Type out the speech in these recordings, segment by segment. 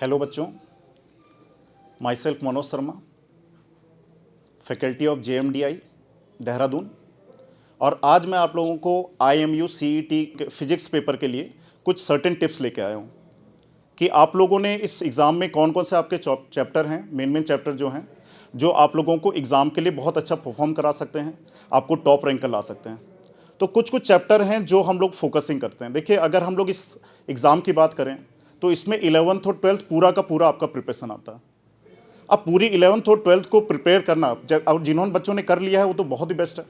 Hello बच्चों, my self Manoj Sharma, faculty of JMDI Dehradun. और आज मैं आप लोगों को IMU CET फिजिक्स पेपर के लिए कुछ सर्टेन टिप्स लेके आया हूँ कि आप लोगों ने इस एग्ज़ाम में कौन कौन से आपके चैप्टर हैं, मेन चैप्टर जो हैं, जो आप लोगों को एग्ज़ाम के लिए बहुत अच्छा परफॉर्म करा सकते हैं, आपको टॉप रैंक कर ला सकते हैं। तो कुछ चैप्टर हैं जो हम लोग फोकसिंग करते हैं। देखिए, अगर हम लोग इस एग्ज़ाम की बात करें तो इसमें 11th और 12th पूरा का पूरा आपका प्रिपरेशन आता है। अब पूरी 11th और 12th को प्रिपेयर करना, अब जिन्होंने बच्चों ने कर लिया है वो तो बहुत ही बेस्ट है,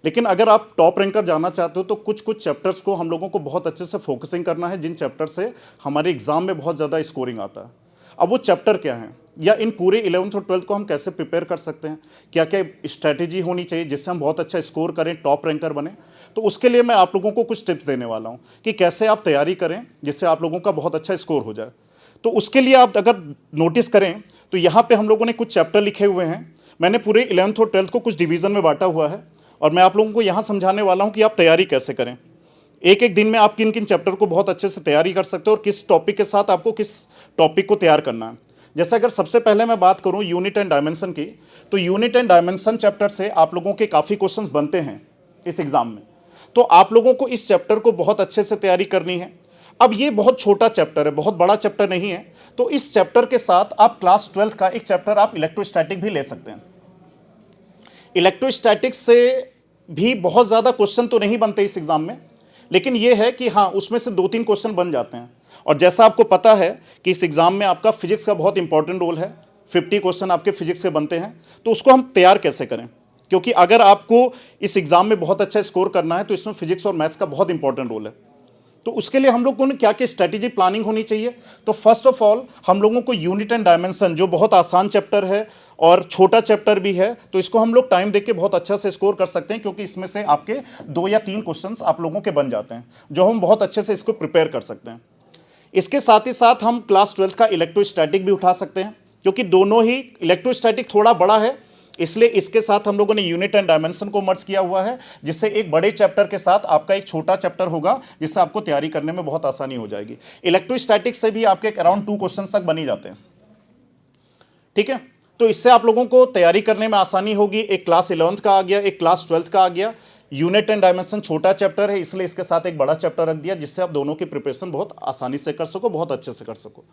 लेकिन अगर आप टॉप रैंकर जाना चाहते हो तो कुछ चैप्टर्स को हम लोगों को बहुत अच्छे से फोकसिंग करना है, जिन चैप्टर से हमारे एग्जाम में बहुत ज़्यादा स्कोरिंग आता है। अब वो चैप्टर क्या हैं, या इन पूरे 11th और 12th को हम कैसे प्रिपेयर कर सकते हैं, क्या क्या स्ट्रैटेजी होनी चाहिए जिससे हम बहुत अच्छा स्कोर करें, टॉप रैंकर बने। तो उसके लिए मैं आप लोगों को कुछ टिप्स देने वाला हूँ कि कैसे आप तैयारी करें जिससे आप लोगों का बहुत अच्छा स्कोर हो जाए। तो उसके लिए आप अगर नोटिस करें तो यहाँ पे हम लोगों ने कुछ चैप्टर लिखे हुए हैं। मैंने पूरे 11th और 12th को कुछ डिवीज़न में बांटा हुआ है और मैं आप लोगों को यहाँ समझाने वाला हूँ कि आप तैयारी कैसे करें। एक एक दिन में आप किन किन चैप्टर को बहुत अच्छे से तैयारी कर सकते हो और किस टॉपिक के साथ आपको किस टॉपिक को तैयार करना है। जैसे अगर सबसे पहले मैं बात करूँ यूनिट एंड डायमेंशन की, तो यूनिट एंड डायमेंशन चैप्टर से आप लोगों के काफ़ी क्वेश्चंस बनते हैं इस एग्ज़ाम में। तो आप लोगों को इस चैप्टर को बहुत अच्छे से तैयारी करनी है। अब ये बहुत छोटा चैप्टर है, बहुत बड़ा चैप्टर नहीं है, तो इस चैप्टर के साथ आप क्लास 12th का एक चैप्टर आप इलेक्ट्रोस्टैटिक भी ले सकते हैं। इलेक्ट्रोस्टैटिक्स से भी बहुत ज़्यादा क्वेश्चन तो नहीं बनते इस एग्ज़ाम में, लेकिन ये है कि हाँ, उसमें से 2-3 क्वेश्चन बन जाते हैं। और जैसा आपको पता है कि इस एग्ज़ाम में आपका फिजिक्स का बहुत इंपॉर्टेंट रोल है, 50 क्वेश्चन आपके फिजिक्स से बनते हैं। तो उसको हम तैयार कैसे करें, क्योंकि अगर आपको इस एग्ज़ाम में बहुत अच्छा स्कोर करना है तो इसमें फिजिक्स और मैथ्स का बहुत इंपॉर्टेंट रोल है। तो उसके लिए हम लोग को क्या क्या स्ट्रैटेजी प्लानिंग होनी चाहिए। तो फर्स्ट ऑफ ऑल हम लोगों को यूनिट एंड डायमेंशन, जो बहुत आसान चैप्टर है और छोटा चैप्टर भी है, तो इसको हम लोग टाइम देके बहुत अच्छा से स्कोर कर सकते हैं, क्योंकि इसमें से आपके 2 या 3 क्वेश्चंस आप लोगों के बन जाते हैं जो हम बहुत अच्छे से इसको प्रिपेयर कर सकते हैं। इसके साथ ही साथ हम क्लास 12th का इलेक्ट्रोस्टैटिक भी उठा सकते हैं, क्योंकि दोनों ही, इलेक्ट्रोस्टैटिक थोड़ा बड़ा है इसलिए इसके साथ हम लोगों ने यूनिट एंड डायमेंशन को मर्ज किया हुआ है, जिससे एक बड़े चैप्टर के साथ आपका एक छोटा चैप्टर होगा, जिससे आपको तैयारी करने में बहुत आसानी हो जाएगी। इलेक्ट्रोस्टैटिक्स से भी आपके अराउंड 2 क्वेश्चन तक बन ही जाते हैं, ठीक है। तो इससे आप लोगों को तैयारी करने में आसानी होगी। एक क्लास 11th का आ गया, एक क्लास 12th का आ गया। यूनिट एंड डायमेंशन छोटा चैप्टर है, इसलिए इसके साथ एक बड़ा चैप्टर रख दिया, जिससे आप दोनों की प्रिपरेशन बहुत आसानी से कर सको, बहुत अच्छे से कर सको।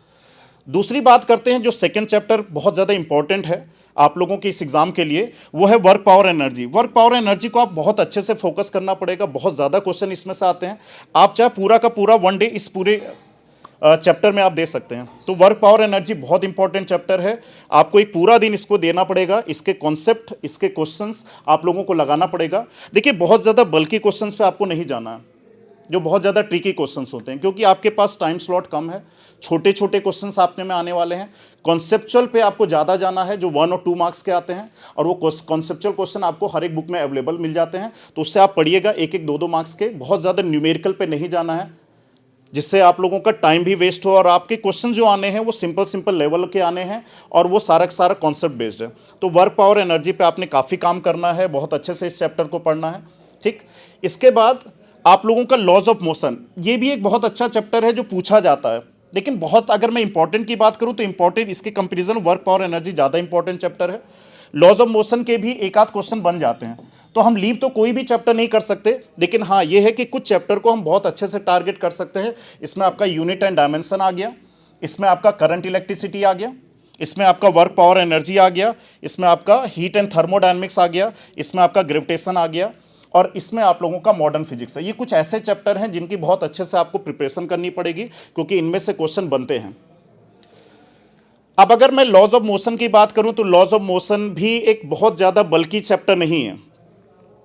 दूसरी बात करते हैं, जो सेकंड चैप्टर बहुत ज़्यादा इंपॉर्टेंट है आप लोगों के इस एग्जाम के लिए, वो है work power energy. Work power energy को आप बहुत अच्छे से फोकस करना पड़ेगा, बहुत ज़्यादा क्वेश्चन इसमें से आते हैं। आप चाहे पूरा का पूरा 1 डे इस पूरे चैप्टर में आप दे सकते हैं। तो वर्क पावर एनर्जी बहुत इंपॉर्टेंट चैप्टर है, आपको एक पूरा दिन इसको देना पड़ेगा। इसके कॉन्सेप्ट, इसके क्वेश्चंस आप लोगों को लगाना पड़ेगा। देखिए, बहुत ज़्यादा बल्कि क्वेश्चंस पे आपको नहीं जाना है, जो बहुत ज़्यादा ट्रिकी क्वेश्चंस होते हैं, क्योंकि आपके पास टाइम स्लॉट कम है। छोटे छोटे क्वेश्चंस आपने में आने वाले हैं। कॉन्सेप्चुअल पे आपको ज़्यादा जाना है, जो 1 और 2 मार्क्स के आते हैं, और वो कॉन्सेप्चुअल क्वेश्चन आपको हर एक बुक में अवेलेबल मिल जाते हैं। तो उससे आप पढ़िएगा, 1-1, 2-2 मार्क्स के। बहुत ज़्यादा न्यूमेरिकल पे नहीं जाना है, जिससे आप लोगों का टाइम भी वेस्ट हो, और आपके क्वेश्चन जो आने हैं वो सिंपल लेवल के आने हैं, और वो सारा का सारा कॉन्सेप्ट बेस्ड है। तो वर्क पावर एनर्जी पे आपने काफ़ी काम करना है, बहुत अच्छे से इस चैप्टर को पढ़ना है, ठीक। इसके बाद आप लोगों का लॉज ऑफ मोशन, ये भी एक बहुत अच्छा चैप्टर है जो पूछा जाता है, लेकिन बहुत, अगर मैं इंपॉर्टेंट की बात करूं तो इंपॉर्टेंट, इसके कंपैरिजन वर्क पावर एनर्जी ज़्यादा इंपॉर्टेंट चैप्टर है। लॉज ऑफ मोशन के भी 1-8 क्वेश्चन बन जाते हैं, तो हम लीव तो कोई भी चैप्टर नहीं कर सकते, लेकिन हाँ, ये है कि कुछ चैप्टर को हम बहुत अच्छे से टारगेट कर सकते हैं। इसमें आपका यूनिट एंड डायमेंशन आ गया, इसमें आपका करंट इलेक्ट्रिसिटी आ गया, इसमें आपका वर्क पावर एनर्जी आ गया, इसमें आपका हीट एंड थर्मोडायनेमिक्स आ गया, इसमें आपका ग्रेविटेशन आ गया, और इसमें आप लोगों का मॉडर्न फिजिक्स है। ये कुछ ऐसे चैप्टर हैं जिनकी बहुत अच्छे से आपको प्रिपरेशन करनी पड़ेगी, क्योंकि इनमें से क्वेश्चन बनते हैं। अब अगर मैं लॉज ऑफ मोशन की बात करूं तो लॉज ऑफ मोशन भी एक बहुत ज़्यादा बल्कि चैप्टर नहीं है,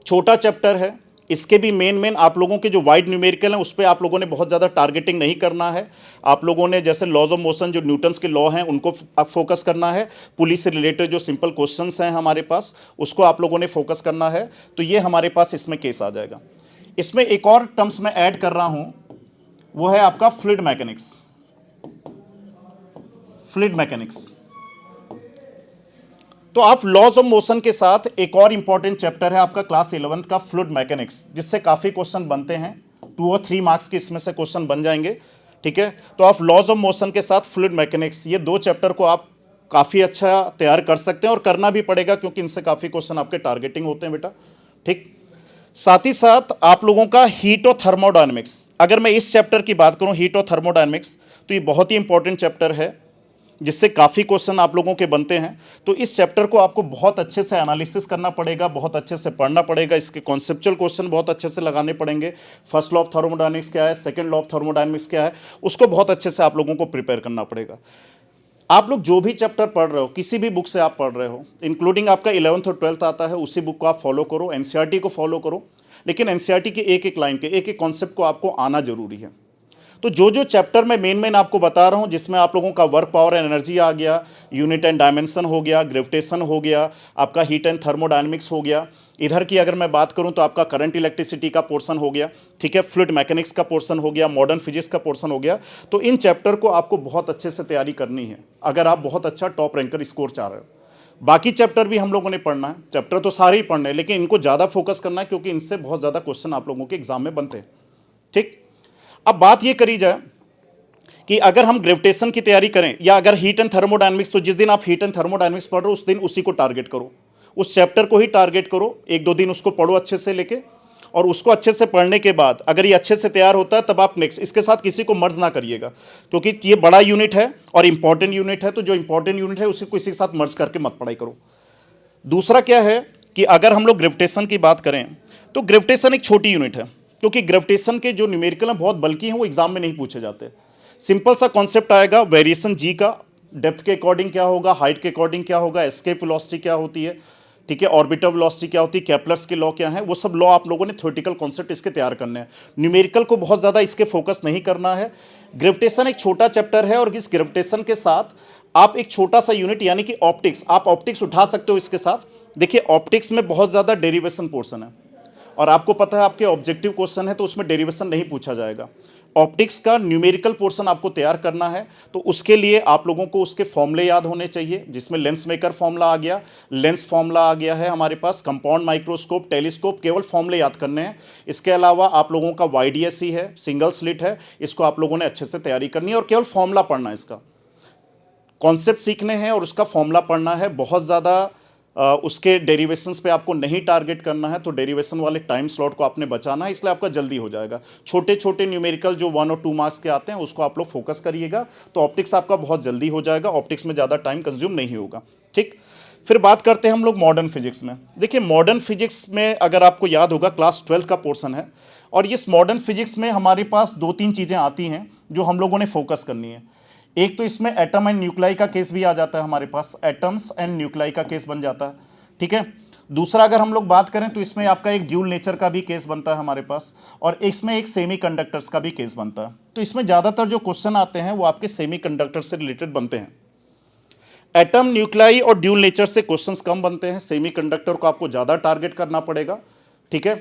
छोटा चैप्टर है। इसके भी मेन आप लोगों के जो वाइड न्यूमेरिकल हैं उस पर आप लोगों ने बहुत ज़्यादा टारगेटिंग नहीं करना है। आप लोगों ने जैसे लॉज ऑफ मोशन, जो न्यूटन्स के लॉ हैं, उनको आप फोकस करना है। पुलिस से रिलेटेड जो सिंपल क्वेश्चंस हैं हमारे पास, उसको आप लोगों ने फोकस करना है। तो ये हमारे पास इसमें केस आ जाएगा। इसमें एक और टर्म्स मैं ऐड कर रहा हूँ, वो है आपका फ्लूइड मैकेनिक्स। फ्लूइड मैकेनिक्स, तो आप लॉज ऑफ मोशन के साथ एक और इंपॉर्टेंट चैप्टर है आपका क्लास 11th का फ्लूइड मैकेनिक्स, जिससे काफ़ी क्वेश्चन बनते हैं। 2 और 3 मार्क्स के इसमें से क्वेश्चन बन जाएंगे। ठीक है। तो आप लॉज ऑफ मोशन के साथ फ्लूइड मैकेनिक्स, ये 2 चैप्टर को आप काफ़ी अच्छा तैयार कर सकते हैं और करना भी पड़ेगा, क्योंकि इनसे काफ़ी क्वेश्चन आपके टारगेटिंग होते हैं बेटा, ठीक। साथ ही साथ आप लोगों का हीट और थर्मोडायनेमिक्स, अगर मैं इस चैप्टर की बात करूं हीट और थर्मोडायनेमिक्स, तो ये बहुत ही इंपॉर्टेंट चैप्टर है जिससे काफ़ी क्वेश्चन आप लोगों के बनते हैं। तो इस चैप्टर को आपको बहुत अच्छे से एनालिसिस करना पड़ेगा, बहुत अच्छे से पढ़ना पड़ेगा, इसके कॉन्सेप्चुअल क्वेश्चन बहुत अच्छे से लगाने पड़ेंगे। फर्स्ट लॉ ऑफ थर्मोडायनेमिक्स क्या है, सेकंड लॉ ऑफ थर्मोडायनेमिक्स क्या है, उसको बहुत अच्छे से आप लोगों को प्रिपेयर करना पड़ेगा। आप लोग जो भी चैप्टर पढ़ रहे हो, किसी भी बुक से आप पढ़ रहे हो, इंक्लूडिंग आपका 11th और 12th आता है, उसी बुक को आप फॉलो करो, एनसीईआरटी को फॉलो करो, लेकिन एनसीईआरटी के एक एक लाइन के एक एक कॉन्सेप्ट को आपको आना जरूरी है। तो जो जो चैप्टर मैं मेन आपको बता रहा हूं, जिसमें आप लोगों का वर्क पावर एंड एनर्जी आ गया, यूनिट एंड डायमेंशन हो गया, ग्रेविटेशन हो गया, आपका हीट एंड थर्मोडायनेमिक्स हो गया, इधर की अगर मैं बात करूं तो आपका करंट इलेक्ट्रिसिटी का पोर्शन हो गया, ठीक है, फ्लूइड मैकेनिक्स का पोर्शन हो गया, मॉडर्न फिजिक्स का पोर्शन हो गया। तो इन चैप्टर को आपको बहुत अच्छे से तैयारी करनी है अगर आप बहुत अच्छा टॉप रैंकर स्कोर चाह रहे हो। बाकी चैप्टर भी हम लोगों ने पढ़ना है, चैप्टर तो सारे ही पढ़ने हैं, लेकिन इनको ज़्यादा फोकस करना है क्योंकि इनसे बहुत ज़्यादा क्वेश्चन आप लोगों के एग्जाम में बनते हैं, ठीक। अब बात ये करी जाए कि अगर हम ग्रेविटेशन की तैयारी करें या अगर हीट एंड थर्मोडायनेमिक्स, तो जिस दिन आप हीट एंड थर्मोडायनेमिक्स पढ़ रहे हो उस दिन उसी को टारगेट करो, उस चैप्टर को ही टारगेट करो, 1-2 दिन उसको पढ़ो अच्छे से लेके, और उसको अच्छे से पढ़ने के बाद अगर ये अच्छे से तैयार होता है तब आप नेक्स्ट, इसके साथ किसी को मर्ज ना करिएगा, क्योंकि ये बड़ा यूनिट है और इंपॉर्टेंट यूनिट है, तो जो इंपॉर्टेंट यूनिट है उसी को किसी के साथ मर्ज करके मत पढ़ाई करो। दूसरा क्या है कि अगर हम लोग ग्रेविटेशन की बात करें तो ग्रेविटेशन एक छोटी यूनिट है, क्योंकि ग्रेविटेशन के जो न्यूमेरिकल हैं बहुत बल्कि हैं, वो एग्जाम में नहीं पूछे जाते। सिंपल सा कॉन्सेप्ट आएगा, वेरिएशन जी का डेप्थ के अकॉर्डिंग क्या होगा, हाइट के अकॉर्डिंग क्या होगा, एस्केप वेलोसिटी क्या होती है, ठीक है, ऑर्बिटल वेलोसिटी क्या होती है, केपलर्स के लॉ क्या है, वो सब लॉ आप लोगों ने थ्योरेटिकल कॉन्सेप्ट इसके तैयार करने हैं। न्यूमेरिकल को बहुत ज़्यादा इसके फोकस नहीं करना है। ग्रेविटेशन एक छोटा चैप्टर है और इस ग्रेविटेशन के साथ आप एक छोटा सा यूनिट यानी कि ऑप्टिक्स, आप ऑप्टिक्स उठा सकते हो इसके साथ। देखिए ऑप्टिक्स में बहुत ज़्यादा डेरिवेशन पोर्शन है और आपको पता है आपके ऑब्जेक्टिव क्वेश्चन है तो उसमें डेरिवेशन नहीं पूछा जाएगा। ऑप्टिक्स का न्यूमेरिकल पोर्शन आपको तैयार करना है, तो उसके लिए आप लोगों को उसके फॉर्मूले याद होने चाहिए, जिसमें लेंस मेकर फॉर्मूला आ गया, लेंस फॉर्मूला आ गया है हमारे पास, कंपाउंड माइक्रोस्कोप, टेलीस्कोप, केवल फॉर्मूले याद करने हैं। इसके अलावा आप लोगों का YDSE है, सिंगल स्लिट है, इसको आप लोगों ने अच्छे से तैयारी करनी है और केवल फॉर्मूला पढ़ना है, इसका कॉन्सेप्ट सीखने हैं और उसका फॉर्मूला पढ़ना है। बहुत ज़्यादा उसके डेरिवेशंस पे आपको नहीं टारगेट करना है, तो डेरिवेशन वाले टाइम स्लॉट को आपने बचाना है, इसलिए आपका जल्दी हो जाएगा। छोटे छोटे न्यूमेरिकल जो 1 और 2 मार्क्स के आते हैं उसको आप लोग फोकस करिएगा, तो ऑप्टिक्स आपका बहुत जल्दी हो जाएगा, ऑप्टिक्स में ज़्यादा टाइम कंज्यूम नहीं होगा, ठीक। फिर बात करते हैं हम लोग मॉडर्न फिजिक्स में। देखिए मॉडर्न फिजिक्स में अगर आपको याद होगा क्लास 12 का पोर्शन है, और इस मॉडर्न फिजिक्स में हमारे पास 2-3 चीज़ें आती हैं जो हम लोगों ने फोकस करनी है। एक तो इसमें एटम एंड न्यूक्लाई का केस भी आ जाता है, हमारे पास एटम्स एंड न्यूक्लाई का केस बन जाता है, ठीक है। दूसरा अगर हम लोग बात करें तो इसमें आपका एक ड्यूल नेचर का भी केस बनता है हमारे पास, और इसमें एक सेमीकंडक्टर्स का भी केस बनता है। तो इसमें ज़्यादातर जो क्वेश्चन आते हैं वो आपके सेमीकंडक्टर से रिलेटेड बनते हैं। एटम, न्यूक्लाई और ड्यूल नेचर से क्वेश्चंस कम बनते हैं, सेमीकंडक्टर को आपको ज़्यादा टारगेट करना पड़ेगा, ठीक है।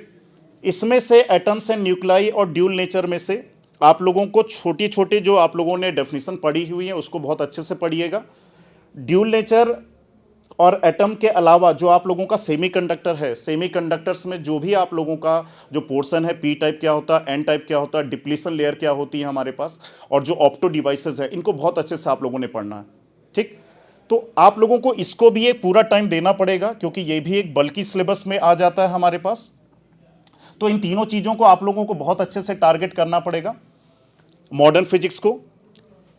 इसमें से एटम्स एंड न्यूक्लाई और ड्यूल नेचर में से आप लोगों को छोटी छोटी जो आप लोगों ने डेफिनेशन पढ़ी हुई है उसको बहुत अच्छे से पढ़िएगा। ड्यूल नेचर और एटम के अलावा जो आप लोगों का सेमीकंडक्टर है, सेमीकंडक्टर्स में जो भी आप लोगों का जो पोर्शन है, पी टाइप क्या होता है, एन टाइप क्या होता है, डिप्लीशन लेयर क्या होती है हमारे पास, और जो ऑप्टो डिवाइसेस है, इनको बहुत अच्छे से आप लोगों ने पढ़ना है, ठीक। तो आप लोगों को इसको भी एक पूरा टाइम देना पड़ेगा क्योंकि ये भी एक बल्कि सिलेबस में आ जाता है हमारे पास। तो इन तीनों चीज़ों को आप लोगों को बहुत अच्छे से टारगेट करना पड़ेगा, मॉडर्न फिजिक्स को।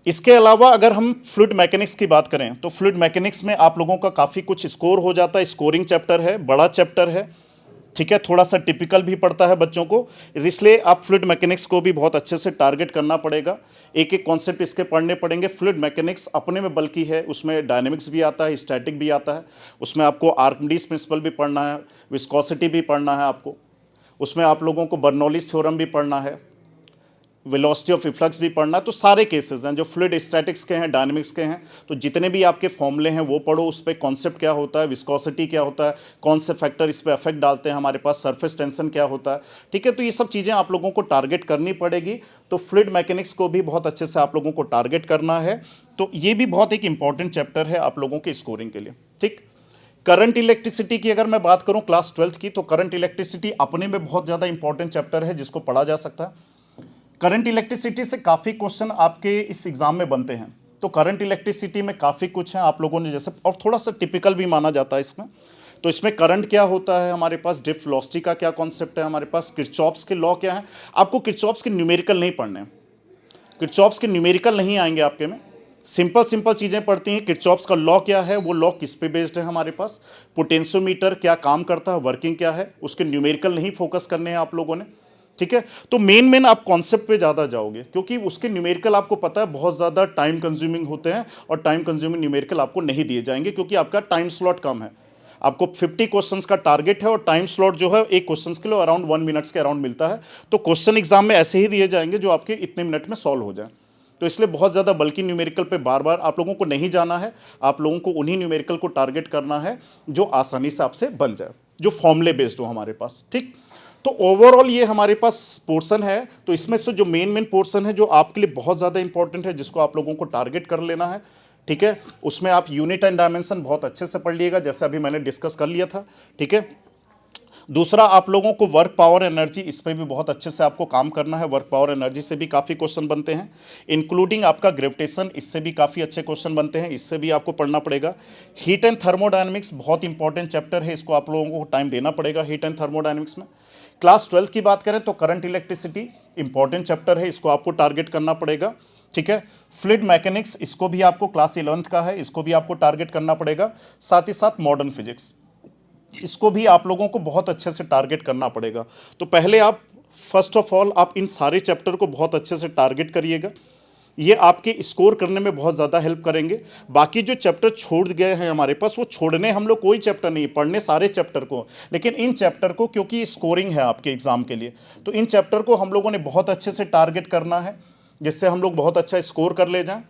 इसके अलावा अगर हम फ्लूइड मैकेनिक्स की बात करें तो फ्लूइड मैकेनिक्स में आप लोगों का काफ़ी कुछ स्कोर हो जाता है, स्कोरिंग चैप्टर है, बड़ा चैप्टर है, ठीक है, थोड़ा सा टिपिकल भी पड़ता है बच्चों को, इसलिए आप फ्लूइड मैकेनिक्स को भी बहुत अच्छे से टारगेट करना पड़ेगा। एक एक कॉन्सेप्ट इसके पढ़ने पड़ेंगे। फ्लूइड मैकेनिक्स अपने में बल्कि है, उसमें डायनेमिक्स भी आता है, स्टैटिक भी आता है, उसमें आपको आर्किमिडीज प्रिंसिपल भी पढ़ना है, विस्कोसिटी भी पढ़ना है आपको, उसमें आप लोगों को बर्नौलीज थ्योरम भी पढ़ना है, वेलोसिटी ऑफ इफ्लक्स भी पढ़ना है। तो सारे केसेस हैं जो फ्लूइड स्टैटिक्स के हैं, डायनेमिक्स के हैं, तो जितने भी आपके फॉर्मूले हैं वो पढ़ो, उस पर कॉन्सेप्ट क्या होता है, विस्कोसिटी क्या होता है, कौन से फैक्टर इस पर अफेक्ट डालते हैं, हमारे पास सरफेस टेंशन क्या होता है, ठीक है। तो ये सब चीज़ें आप लोगों को टारगेट करनी पड़ेगी। तो फ्लूइड मैकेनिक्स को भी बहुत अच्छे से आप लोगों को टारगेट करना है। तो ये भी बहुत एक इंपॉर्टेंट चैप्टर है आप लोगों के स्कोरिंग के लिए, ठीक। करंट इलेक्ट्रिसिटी की अगर मैं बात करूं क्लास 12 की, तो करंट इलेक्ट्रिसिटी अपने में बहुत ज़्यादा इंपॉर्टेंट चैप्टर है जिसको पढ़ा जा सकता है। करंट इलेक्ट्रिसिटी से काफ़ी क्वेश्चन आपके इस एग्ज़ाम में बनते हैं। तो करंट इलेक्ट्रिसिटी में काफ़ी कुछ है, आप लोगों ने जैसे, और थोड़ा सा टिपिकल भी माना जाता है इसमें। तो इसमें करंट क्या होता है, हमारे पास ड्रिफ्ट वेलोसिटी का क्या कॉन्सेप्ट है, हमारे पास किरचॉफ्स के लॉ क्या है। आपको किरचॉफ्स के न्यूमेरिकल नहीं पढ़ने हैं, किरचॉफ्स के न्यूमेरिकल नहीं आएंगे आपके में। सिंपल सिंपल चीज़ें पढ़ती हैं। किरचॉफ्स का लॉ क्या है, वो लॉ किस पे बेस्ड है हमारे पास, पोटेंशियोमीटर क्या काम करता है, वर्किंग क्या है, उसके न्यूमेरिकल नहीं फोकस करने हैं आप लोगों ने। ठीक है, तो मेन आप कॉन्सेप्ट पे ज़्यादा जाओगे, क्योंकि उसके न्यूमेरिकल आपको पता है बहुत ज़्यादा टाइम कंज्यूमिंग होते हैं, और टाइम कंज्यूमिंग न्यूमेरिकल आपको नहीं दिए जाएंगे, क्योंकि आपका टाइम स्लॉट कम है। आपको 50 क्वेश्चंस का टारगेट है, और टाइम स्लॉट जो है एक क्वेश्चंस के लिए अराउंड 1 मिनट्स के अराउंड मिलता है। तो क्वेश्चन एग्जाम में ऐसे ही दिए जाएंगे जो आपके इतने मिनट में सॉल्व हो जाए। तो इसलिए बहुत ज़्यादा बल्कि न्यूमेरिकल पे बार बार आप लोगों को नहीं जाना है। आप लोगों को उन्हीं न्यूमेरिकल को टारगेट करना है जो आसानी से आपसे बन जाए, जो फॉर्मूले बेस्ड हो हमारे पास। ठीक, तो ओवरऑल ये हमारे पास पोर्शन है। तो इसमें से जो मेन पोर्शन है जो आपके लिए बहुत ज़्यादा इंपॉर्टेंट है, जिसको आप लोगों को टारगेट कर लेना है, ठीक है, उसमें आप यूनिट एंड डायमेंशन बहुत अच्छे से पढ़ लिएगा, जैसे अभी मैंने डिस्कस कर लिया था। ठीक है, दूसरा आप लोगों को वर्क पावर एनर्जी, इस पर भी बहुत अच्छे से आपको काम करना है। वर्क पावर एनर्जी से भी काफ़ी क्वेश्चन बनते हैं, इंक्लूडिंग आपका ग्रेविटेशन, इससे भी काफ़ी अच्छे क्वेश्चन बनते हैं, इससे भी आपको पढ़ना पड़ेगा। हीट एंड थर्मोडायनेमिक्स बहुत इंपॉर्टेंट चैप्टर है, इसको आप लोगों को टाइम देना पड़ेगा हीट एंड थर्मोडायनेमिक्स में। क्लास 12 की बात करें तो करंट इलेक्ट्रिसिटी इंपॉर्टेंट चैप्टर है, इसको आपको टारगेट करना पड़ेगा। ठीक है, फ्लूइड मैकेनिक्स, इसको भी आपको क्लास 11 का है, इसको भी आपको टारगेट करना पड़ेगा। साथ ही साथ मॉडर्न फिजिक्स, इसको भी आप लोगों को बहुत अच्छे से टारगेट करना पड़ेगा। तो पहले आप फर्स्ट ऑफ ऑल आप इन सारे चैप्टर को बहुत अच्छे से टारगेट करिएगा, ये आपके स्कोर करने में बहुत ज़्यादा हेल्प करेंगे। बाकी जो चैप्टर छोड़ गए हैं हमारे पास, वो छोड़ने हम लोग कोई चैप्टर नहीं, पढ़ने सारे चैप्टर को, लेकिन इन चैप्टर को, क्योंकि स्कोरिंग है आपके एग्जाम के लिए, तो इन चैप्टर को हम लोगों ने बहुत अच्छे से टारगेट करना है, जिससे हम लोग बहुत अच्छा स्कोर कर ले जाएं।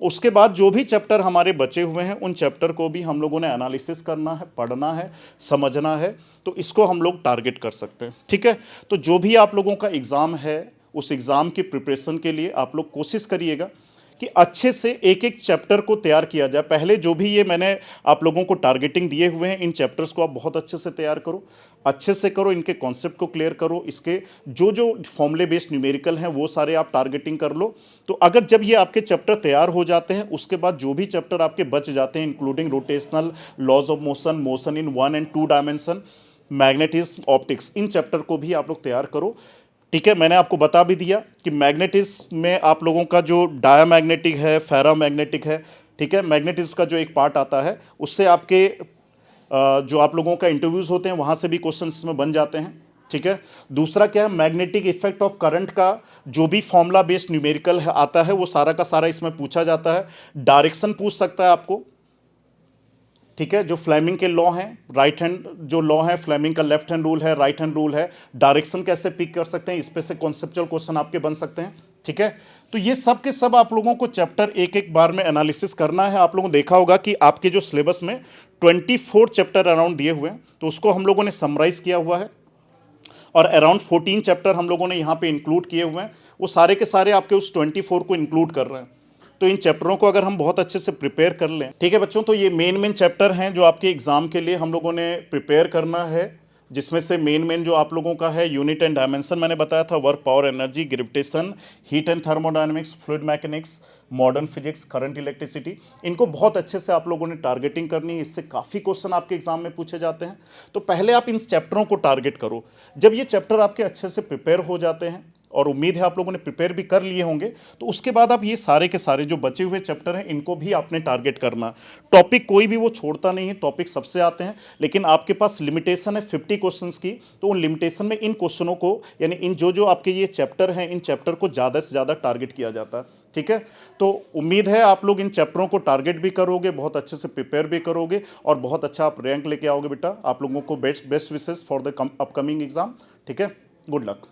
उसके बाद जो भी चैप्टर हमारे बचे हुए हैं, उन चैप्टर को भी हम लोगों ने एनालिसिस करना है, पढ़ना है, समझना है, तो इसको हम लोग टारगेट कर सकते हैं। ठीक है, तो जो भी आप लोगों का एग्ज़ाम है, उस एग्ज़ाम की प्रिपरेशन के लिए आप लोग कोशिश करिएगा कि अच्छे से एक एक चैप्टर को तैयार किया जाए। पहले जो भी ये मैंने आप लोगों को टारगेटिंग दिए हुए हैं, इन चैप्टर्स को आप बहुत अच्छे से तैयार करो, अच्छे से करो, इनके कॉन्सेप्ट को क्लियर करो, इसके जो जो फॉर्मूले बेस्ड न्यूमेरिकल हैं वो सारे आप टारगेटिंग कर लो। तो अगर जब ये आपके चैप्टर तैयार हो जाते हैं, उसके बाद जो भी चैप्टर आपके बच जाते हैं, including rotational, laws of motion, motion in 1 and 2 dimension, magnetism, optics, इन चैप्टर को भी आप लोग तैयार करो। ठीक है, मैंने आपको बता भी दिया कि मैग्नेटिज्म में आप लोगों का जो डायामैग्नेटिक है, फेरामैग्नेटिक है, ठीक है, मैग्नेटिज्म का जो एक पार्ट आता है, उससे आपके जो आप लोगों का इंटरव्यूज़ होते हैं वहाँ से भी क्वेश्चन इसमें बन जाते हैं। ठीक है, दूसरा क्या है, मैग्नेटिक इफेक्ट ऑफ करंट का जो भी फॉर्मूला बेस्ड न्यूमेरिकल है आता है, वो सारा का सारा इसमें पूछा जाता है। डायरेक्शन पूछ सकता है आपको, ठीक है, जो फ्लेमिंग के लॉ हैं, राइट हैंड जो लॉ है, फ्लेमिंग का लेफ्ट हैंड रूल है, राइट हैंड रूल है, डायरेक्शन कैसे पिक कर सकते हैं, इस पे से कॉन्सेप्चुअल क्वेश्चन आपके बन सकते हैं। ठीक है, तो ये सब के सब आप लोगों को चैप्टर एक एक बार में एनालिसिस करना है। आप लोगों ने देखा होगा कि आपके जो सिलेबस में 24 चैप्टर अराउंड दिए हुए हैं, तो उसको हम लोगों ने समराइज किया हुआ है, और अराउंड 14 चैप्टर हम लोगों ने यहाँ पे इंक्लूड किए हुए हैं। वो सारे के सारे आपके उस 24 को इंक्लूड कर रहे हैं। तो इन चैप्टरों को अगर हम बहुत अच्छे से प्रिपेयर कर लें, ठीक है बच्चों, तो ये मेन चैप्टर हैं जो आपके एग्जाम के लिए हम लोगों ने प्रिपेयर करना है, जिसमें से मेन जो आप लोगों का है यूनिट एंड डायमेंशन मैंने बताया था, work power energy, gravitation, heat and thermodynamics, fluid mechanics, modern physics, current electricity, इनको बहुत अच्छे से आप लोगों ने टारगेटिंग करनी है। इससे काफ़ी क्वेश्चन आपके एग्जाम में पूछे जाते हैं। तो पहले आप इन चैप्टरों को टारगेट करो। जब ये चैप्टर आपके अच्छे से प्रिपेयर हो जाते हैं, और उम्मीद है आप लोगों ने प्रिपेयर भी कर लिए होंगे, तो उसके बाद आप ये सारे के सारे जो बचे हुए चैप्टर हैं, इनको भी आपने टारगेट करना। टॉपिक कोई भी वो छोड़ता नहीं है, टॉपिक सबसे आते हैं, लेकिन आपके पास लिमिटेशन है 50 क्वेश्चंस की। तो उन लिमिटेशन में इन क्वेश्चनों को, यानी इन जो आपके ये चैप्टर हैं, इन चैप्टर को ज़्यादा से ज़्यादा टारगेट किया जाता है। ठीक है, तो उम्मीद है आप लोग इन चैप्टरों को टारगेट भी करोगे, बहुत अच्छे से प्रिपेयर भी करोगे, और बहुत अच्छा आप रैंक लेके आओगे बेटा। आप लोगों को best wishes for the upcoming exam. ठीक है, गुड लक।